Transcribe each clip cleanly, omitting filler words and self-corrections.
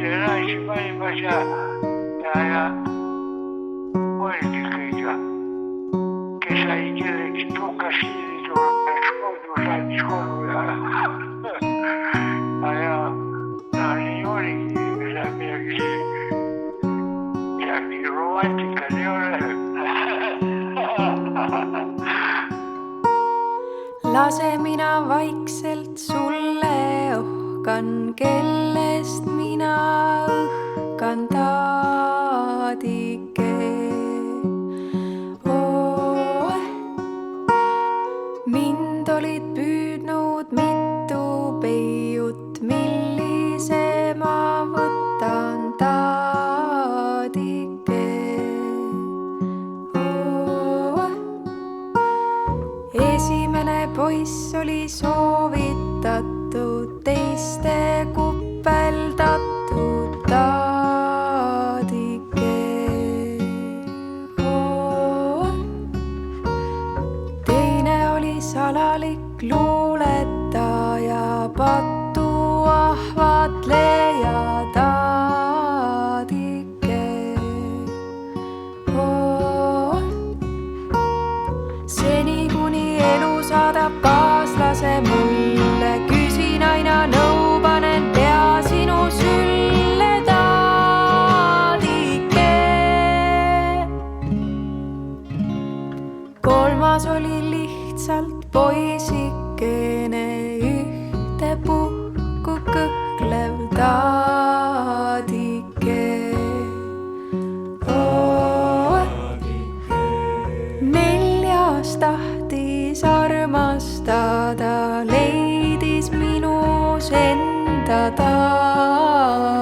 naisi valimas ja poikiköitä, kesä itselleks tukas hiilitulpeeksi koulutusaitis kouluja. Ja niin olikin, mitä minäkin romantikka ne ole. Lase minä vaikselt sulle ohkan, kellest minä õhkan taadike. Mind olid püüdnud mitu peiut, millise ma võtan taadike. Esimene poiss oli soovitatud, teiste kupeldatud taadike. Teine oli salalik luuletaja, patuahvatleja taadike. Seni kuni elu saadab kaaslase mulle, küsin aina nõu, panen pea sinu sülle taadike. Kolmas oli lihtsalt poisikene, ühtepuhku kõhklev taadike. Tahtis armastada, leidis minus enda taadike.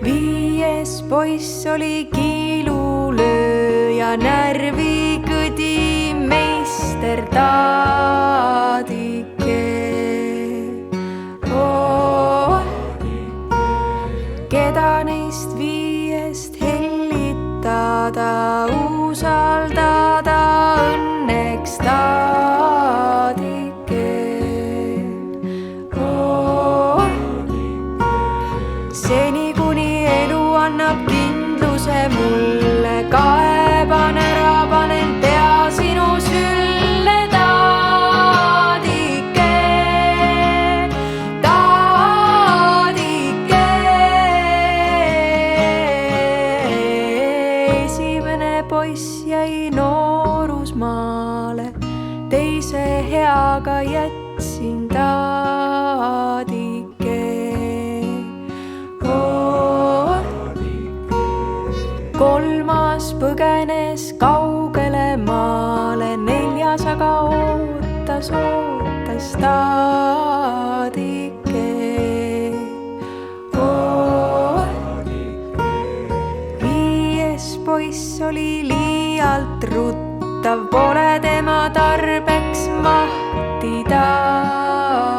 Viies poiss oli kiilulööja, närvikõdi meister taadike. Keda neist viiest hellitada, usaldada õnneks taadike. Seni kuni elu annab kindluse mulle, kaeban ära, panen pea sinu sülle taadike. Poiss jäi noorusmaale, teise heaga jätsin taadike. Kolmas põgenes kaugele maale, neljas aga ootas taadike. Poiss oli liialt ruttav, pole tema tarbeks mahti taadike.